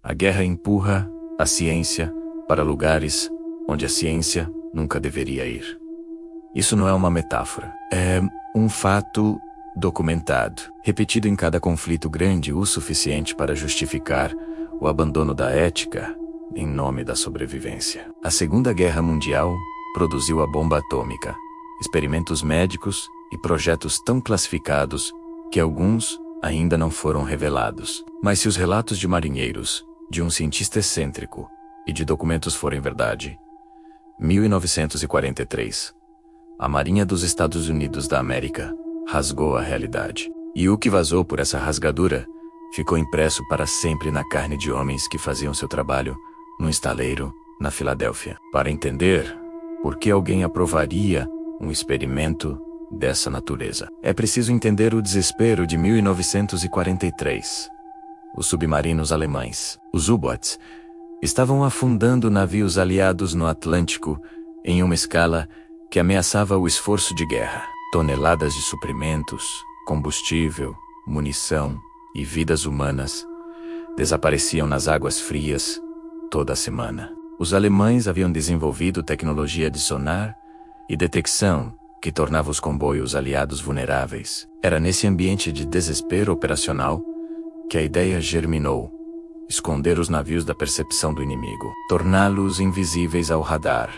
A guerra empurra a ciência para lugares onde a ciência nunca deveria ir. Isso não é uma metáfora. É um fato documentado, repetido em cada conflito grande o suficiente para justificar o abandono da ética em nome da sobrevivência. A Segunda Guerra Mundial produziu a bomba atômica, experimentos médicos e projetos tão classificados que alguns ainda não foram revelados. Mas se os relatos de marinheiros, de um cientista excêntrico e de documentos forem verdade, 1943, a Marinha dos Estados Unidos da América rasgou a realidade. E o que vazou por essa rasgadura ficou impresso para sempre na carne de homens que faziam seu trabalho num estaleiro na Filadélfia. Para entender por que alguém aprovaria um experimento dessa natureza, é preciso entender o desespero de 1943. Os submarinos alemães, os U-Boats, estavam afundando navios aliados no Atlântico em uma escala que ameaçava o esforço de guerra. Toneladas de suprimentos, combustível, munição e vidas humanas desapareciam nas águas frias toda semana. Os alemães haviam desenvolvido tecnologia de sonar e detecção que tornava os comboios aliados vulneráveis. Era nesse ambiente de desespero operacional que a ideia germinou: esconder os navios da percepção do inimigo, torná-los invisíveis ao radar,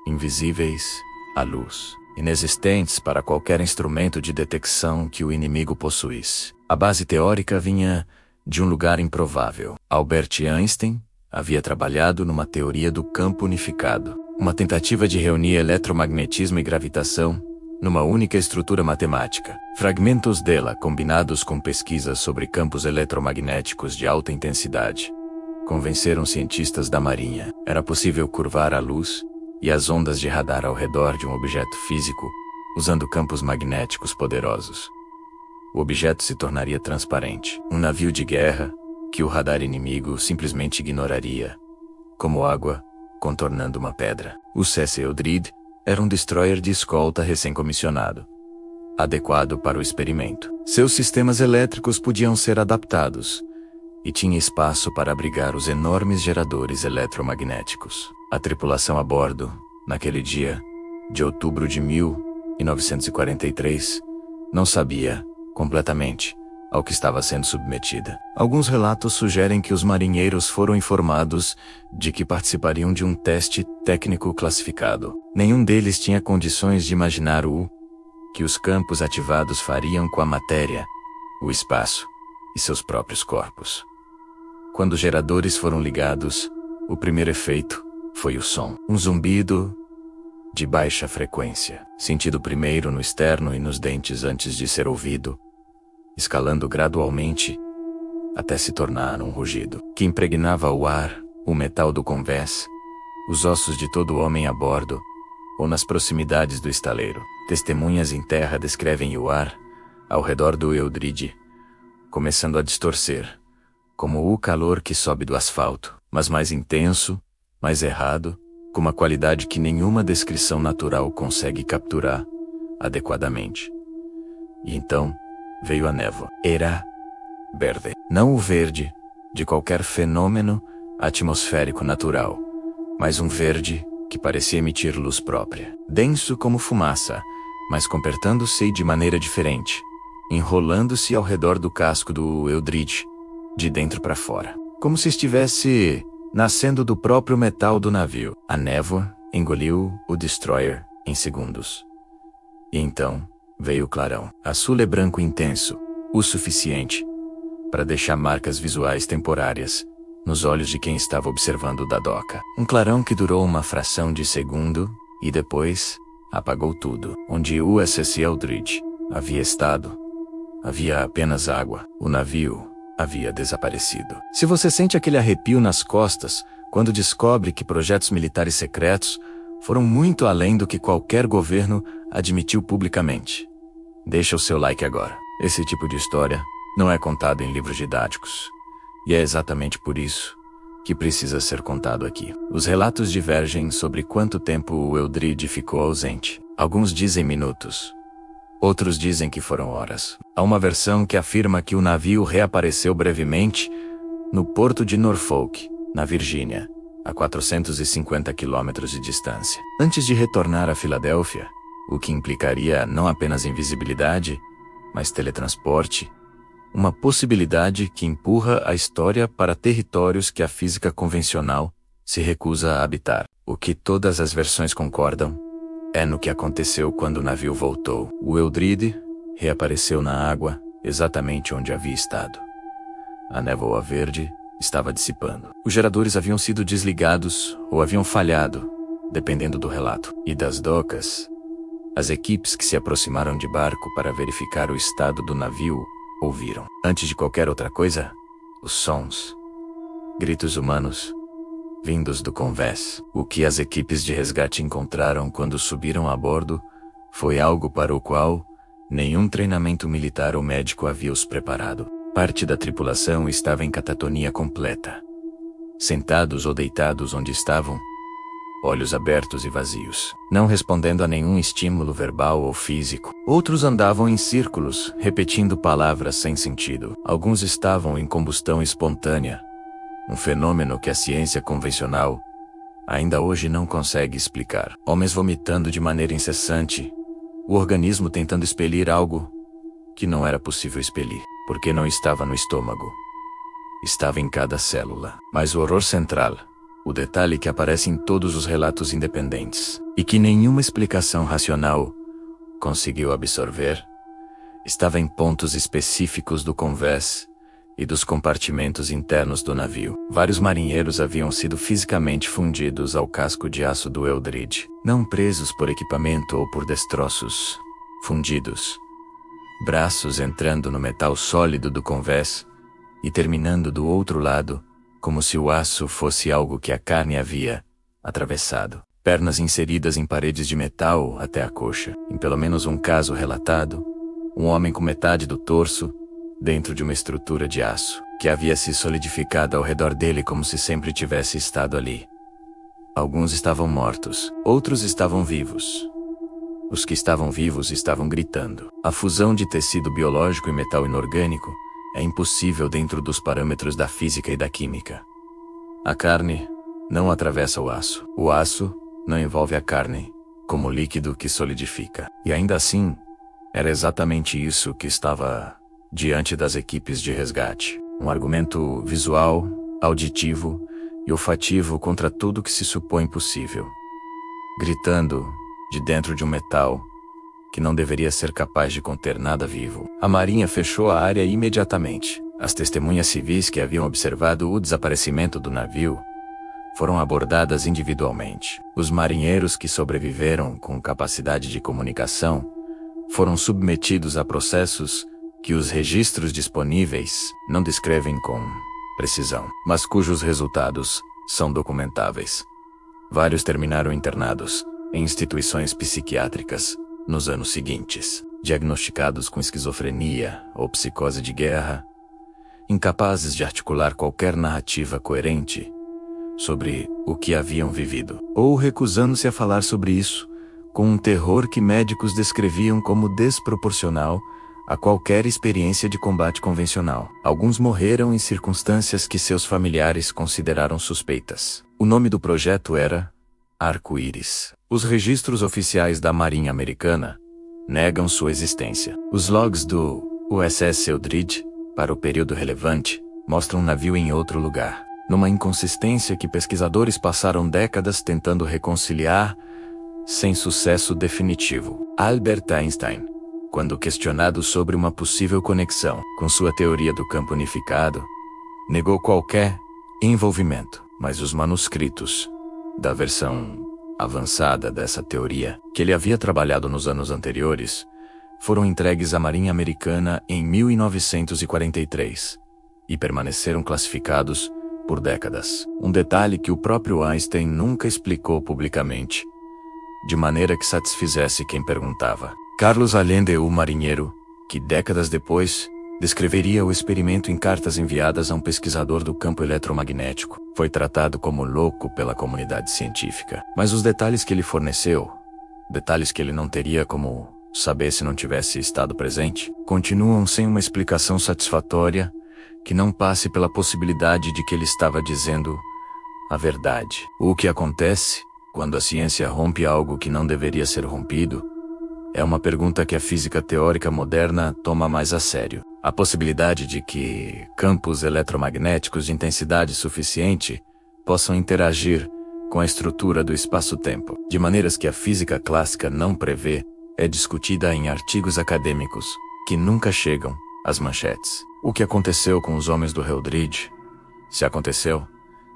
invisíveis à luz, inexistentes para qualquer instrumento de detecção que o inimigo possuísse. A base teórica vinha de um lugar improvável. Albert Einstein havia trabalhado numa teoria do campo unificado, uma tentativa de reunir eletromagnetismo e gravitação numa única estrutura matemática. Fragmentos dela, combinados com pesquisas sobre campos eletromagnéticos de alta intensidade, convenceram cientistas da Marinha. Era possível curvar a luz e as ondas de radar ao redor de um objeto físico usando campos magnéticos poderosos. O objeto se tornaria transparente, um navio de guerra que o radar inimigo simplesmente ignoraria, como água contornando uma pedra. O C.S. Eldred era um destroyer de escolta recém-comissionado, adequado para o experimento. Seus sistemas elétricos podiam ser adaptados e tinha espaço para abrigar os enormes geradores eletromagnéticos. A tripulação a bordo, naquele dia de outubro de 1943, não sabia completamente ao que estava sendo submetida. Alguns relatos sugerem que os marinheiros foram informados de que participariam de um teste técnico classificado. Nenhum deles tinha condições de imaginar o que os campos ativados fariam com a matéria, o espaço e seus próprios corpos. Quando os geradores foram ligados, o primeiro efeito foi o som. Um zumbido de baixa frequência, sentido primeiro no externo e nos dentes antes de ser ouvido, escalando gradualmente até se tornar um rugido, que impregnava o ar, o metal do convés, os ossos de todo homem a bordo ou nas proximidades do estaleiro. Testemunhas em terra descrevem o ar ao redor do Eldred começando a distorcer, como o calor que sobe do asfalto, mas mais intenso, mais errado, com uma qualidade que nenhuma descrição natural consegue capturar adequadamente. E então veio a névoa. Era verde. Não o verde de qualquer fenômeno atmosférico natural, mas um verde que parecia emitir luz própria. Denso como fumaça, mas comportando-se de maneira diferente, enrolando-se ao redor do casco do Eldred, de dentro para fora, como se estivesse nascendo do próprio metal do navio. A névoa engoliu o destroyer em segundos. E então veio o clarão. Azul é branco intenso, o suficiente para deixar marcas visuais temporárias nos olhos de quem estava observando da doca. Um clarão que durou uma fração de segundo e depois apagou tudo. Onde o USS Eldred havia estado, havia apenas água. O navio havia desaparecido. Se você sente aquele arrepio nas costas quando descobre que projetos militares secretos foram muito além do que qualquer governo admitiu publicamente, deixa o seu like agora. Esse tipo de história não é contado em livros didáticos, e é exatamente por isso que precisa ser contado aqui. Os relatos divergem sobre quanto tempo o Eldred ficou ausente. Alguns dizem minutos, outros dizem que foram horas. Há uma versão que afirma que o navio reapareceu brevemente no porto de Norfolk, na Virgínia, a 450 quilômetros de distância. Antes de retornar a Filadélfia, o que implicaria não apenas invisibilidade, mas teletransporte, uma possibilidade que empurra a história para territórios que a física convencional se recusa a habitar. O que todas as versões concordam é no que aconteceu quando o navio voltou. O Eldrid reapareceu na água exatamente onde havia estado. A névoa verde estava dissipando. Os geradores haviam sido desligados ou haviam falhado, dependendo do relato. E das docas, as equipes que se aproximaram de barco para verificar o estado do navio ouviram, antes de qualquer outra coisa, os sons, gritos humanos, vindos do convés. O que as equipes de resgate encontraram quando subiram a bordo foi algo para o qual nenhum treinamento militar ou médico havia os preparado. Parte da tripulação estava em catatonia completa. Sentados ou deitados onde estavam, olhos abertos e vazios, não respondendo a nenhum estímulo verbal ou físico. Outros andavam em círculos, repetindo palavras sem sentido. Alguns estavam em combustão espontânea, um fenômeno que a ciência convencional ainda hoje não consegue explicar. Homens vomitando de maneira incessante, o organismo tentando expelir algo que não era possível expelir, porque não estava no estômago. Estava em cada célula. Mas o horror central, o detalhe que aparece em todos os relatos independentes, e que nenhuma explicação racional conseguiu absorver, estava em pontos específicos do convés e dos compartimentos internos do navio. Vários marinheiros haviam sido fisicamente fundidos ao casco de aço do Eldrid, não presos por equipamento ou por destroços, fundidos. Braços entrando no metal sólido do convés e terminando do outro lado, como se o aço fosse algo que a carne havia atravessado. Pernas inseridas em paredes de metal até a coxa. Em pelo menos um caso relatado, um homem com metade do torso dentro de uma estrutura de aço, que havia se solidificado ao redor dele como se sempre tivesse estado ali. Alguns estavam mortos, outros estavam vivos. Os que estavam vivos estavam gritando. A fusão de tecido biológico e metal inorgânico é impossível dentro dos parâmetros da física e da química. A carne não atravessa o aço. O aço não envolve a carne, como líquido que solidifica. E ainda assim, era exatamente isso que estava diante das equipes de resgate. Um argumento visual, auditivo e olfativo contra tudo que se supõe possível. Gritando de dentro de um metal que não deveria ser capaz de conter nada vivo. A marinha fechou a área imediatamente. As testemunhas civis que haviam observado o desaparecimento do navio foram abordadas individualmente. Os marinheiros que sobreviveram com capacidade de comunicação foram submetidos a processos que os registros disponíveis não descrevem com precisão, mas cujos resultados são documentáveis. Vários terminaram internados em instituições psiquiátricas nos anos seguintes, diagnosticados com esquizofrenia ou psicose de guerra, incapazes de articular qualquer narrativa coerente sobre o que haviam vivido, ou recusando-se a falar sobre isso, com um terror que médicos descreviam como desproporcional a qualquer experiência de combate convencional. Alguns morreram em circunstâncias que seus familiares consideraram suspeitas. O nome do projeto era Arco-Íris. Os registros oficiais da Marinha Americana negam sua existência. Os logs do USS Eldrid, para o período relevante, mostram um navio em outro lugar, numa inconsistência que pesquisadores passaram décadas tentando reconciliar, sem sucesso definitivo. Albert Einstein, quando questionado sobre uma possível conexão com sua teoria do campo unificado, negou qualquer envolvimento, mas os manuscritos da versão avançada dessa teoria, que ele havia trabalhado nos anos anteriores, foram entregues à Marinha Americana em 1943 e permaneceram classificados por décadas. Um detalhe que o próprio Einstein nunca explicou publicamente, de maneira que satisfizesse quem perguntava. Carlos Allende, o marinheiro, que décadas depois descreveria o experimento em cartas enviadas a um pesquisador do campo eletromagnético, foi tratado como louco pela comunidade científica. Mas os detalhes que ele forneceu, detalhes que ele não teria como saber se não tivesse estado presente, continuam sem uma explicação satisfatória que não passe pela possibilidade de que ele estava dizendo a verdade. O que acontece quando a ciência rompe algo que não deveria ser rompido é uma pergunta que a física teórica moderna toma mais a sério. A possibilidade de que campos eletromagnéticos de intensidade suficiente possam interagir com a estrutura do espaço-tempo, de maneiras que a física clássica não prevê, é discutida em artigos acadêmicos, que nunca chegam às manchetes. O que aconteceu com os homens do Eldridge, se aconteceu,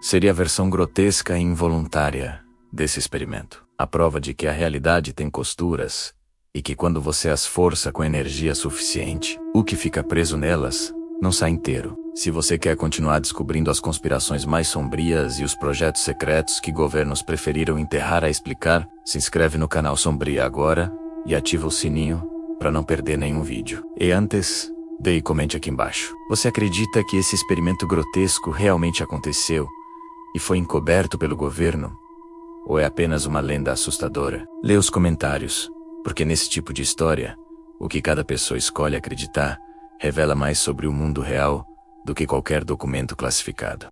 seria a versão grotesca e involuntária desse experimento. A prova de que a realidade tem costuras, e que quando você as força com energia suficiente, o que fica preso nelas não sai inteiro. Se você quer continuar descobrindo as conspirações mais sombrias e os projetos secretos que governos preferiram enterrar a explicar, se inscreve no canal Sombria agora e ativa o sininho para não perder nenhum vídeo. E antes, dê e comente aqui embaixo. Você acredita que esse experimento grotesco realmente aconteceu e foi encoberto pelo governo? Ou é apenas uma lenda assustadora? Lê os comentários, porque nesse tipo de história, o que cada pessoa escolhe acreditar revela mais sobre o mundo real do que qualquer documento classificado.